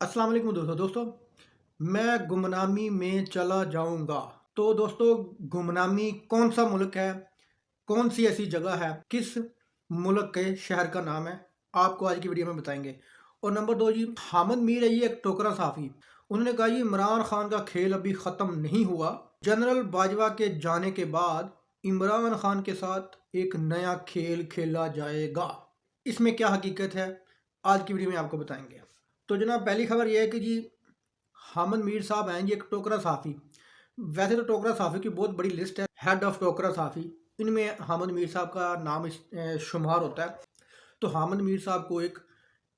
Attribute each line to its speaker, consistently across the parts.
Speaker 1: अस्सलाम वालेकुम दोस्तों मैं गुमनामी में चला जाऊंगा। तो दोस्तों, गुमनामी कौन सा मुल्क है, कौन सी ऐसी जगह है, किस मुल्क के शहर का नाम है, आपको आज की वीडियो में बताएंगे। और नंबर दो जी, हामिद मीर है, ये एक टोकरा साफ़ी। उन्होंने कहा जी इमरान खान का खेल अभी ख़त्म नहीं हुआ। जनरल बाजवा के जाने के बाद इमरान खान के साथ एक नया खेल खेला जाएगा। इसमें क्या हकीकत है, आज की वीडियो में आपको बताएंगे। तो जनाब, पहली खबर यह है कि जी हामिद मीर साहब हैं जी एक टोकरा साफ़ी। वैसे तो टोकरा साफ़ी की बहुत बड़ी लिस्ट है, हेड ऑफ टोकरा साफ़ी, इनमें हामिद मीर साहब का नाम शुमार होता है। तो हामिद मीर साहब को एक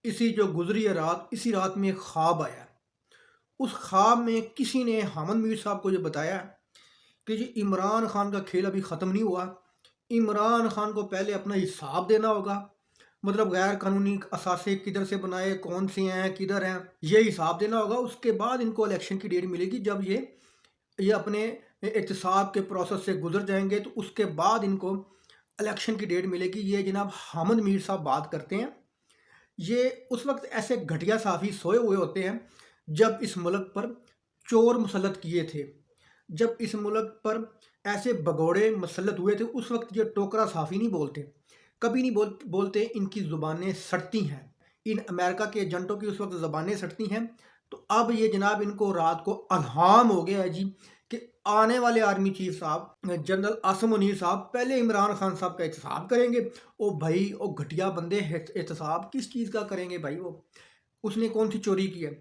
Speaker 1: इसी जो गुजरी है रात, इसी रात में एक ख्वाब आया। उस ख्वाब में किसी ने हामिद मीर साहब को ये बताया कि जी इमरान खान का खेल अभी ख़त्म नहीं हुआ, इमरान खान को पहले अपना हिसाब देना होगा। मतलब गैर कानूनी असासे किधर से बनाए, कौन से हैं, किधर हैं, ये हिसाब देना होगा। उसके बाद इनको इलेक्शन की डेट मिलेगी। जब ये अपने एहतसाब के प्रोसेस से गुजर जाएंगे तो उसके बाद इनको इलेक्शन की डेट मिलेगी। ये जनाब हामिद मीर साहब बात करते हैं। ये उस वक्त ऐसे घटिया साफ़ी सोए हुए होते हैं जब इस मुल्क पर चोर मुसल्लत किए थे, जब इस मुल्क पर ऐसे भगोड़े मुसल्लत हुए थे। उस वक्त ये टोकरा साफ़ी नहीं बोलते, कभी नहीं बोलते। इनकी ज़ुबानें सटती हैं, इन अमेरिका के एजेंटों की उस वक्त ज़ुबानें सटती हैं। तो अब ये जनाब इनको रात को अल्हाम हो गया है जी कि आने वाले आर्मी चीफ साहब जनरल आसिम मुनीर साहब पहले इमरान खान साहब का एहतसाब करेंगे। ओ भाई, ओ घटिया बंदे, एहतसाब किस चीज़ का करेंगे भाई? वो उसने कौन सी चोरी की है?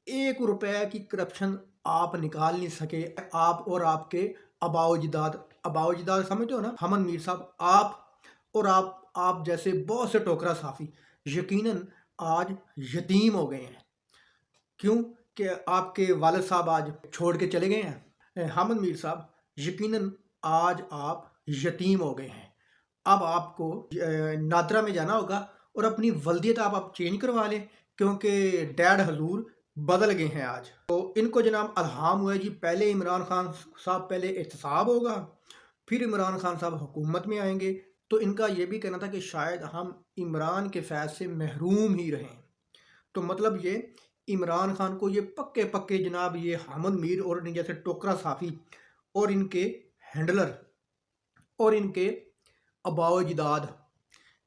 Speaker 1: 1 रुपए की करप्शन आप निकाल नहीं सके, आप और आपके अबाओ-अजदाद समझते हो ना, हामिद मीर साहब, आप और आप जैसे बहुत से टोकरा साफ़ी यकीनन आज यतीम हो गए हैं। क्यों? कि आपके वालिद साहब आज छोड़ के चले गए हैं। हामिद मीर साहब, यकीनन आज आप यतीम हो गए हैं। अब आपको नादरा में जाना होगा और अपनी वल्दियत आप चेंज करवा लें, क्योंकि डैड हजूर बदल गए हैं आज। तो इनको जनाब अल्हाम हुआ है जी, पहले इमरान खान साहब पहले एहतसाब होगा, फिर इमरान खान साहब हुकूमत में आएंगे। तो इनका ये भी कहना था कि शायद हम इमरान के फैज़ से महरूम ही रहें। तो मतलब ये इमरान खान को ये पक्के पक्के जनाब ये हामिद मीर और जैसे टोकरा साफ़ी और इनके हैंडलर और इनके अबाओ-अजदाद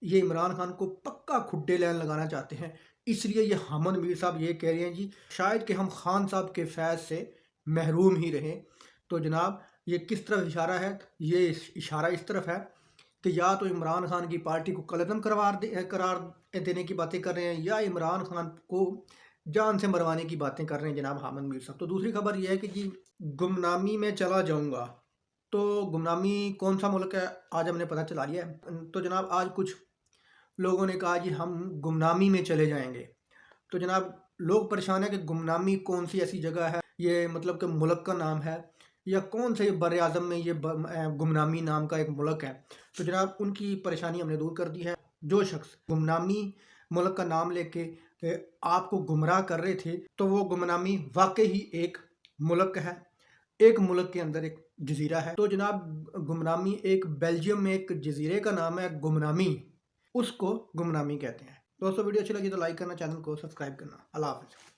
Speaker 1: ये इमरान खान को पक्का खुड्डे लाइन लगाना चाहते हैं। इसलिए ये हामिद मीर साहब ये कह रहे हैं जी शायद कि हम खान साहब के फैज़ से महरूम ही रहें। तो जनाब ये किस तरफ इशारा है? ये इशारा इस तरफ है कि या तो इमरान खान की पार्टी को कलअदम करार देने की बातें कर रहे हैं, या इमरान खान को जान से मरवाने की बातें कर रहे हैं जनाब हामिद मीर साहब। तो दूसरी खबर यह है कि जी गुमनामी में चला जाऊंगा। तो गुमनामी कौन सा मुल्क है, आज हमने पता चला लिया है। तो जनाब आज कुछ लोगों ने कहा जी हम गुमनामी में चले जाएंगे। तो जनाब लोग परेशान है कि गुमनामी कौन सी ऐसी जगह है, ये मतलब कि मुल्क का नाम है या कौन से बर आज़म में ये गुमनामी नाम का एक मुल्क है। तो जनाब उनकी परेशानी हमने दूर कर दी है। जो शख्स गुमनामी मुल्क का नाम लेके आपको गुमराह कर रहे थे, तो वो गुमनामी वाकई ही एक मुल्क है, एक मुल्क के अंदर एक जजीरा है। तो जनाब गुमनामी एक बेल्जियम में एक जजीरे का नाम है गुमनामी, उसको गुमनामी कहते हैं। दोस्तों वीडियो अच्छी लगी तो लाइक करना, चैनल को सब्सक्राइब करना। अल्लाह हाफ़िज़।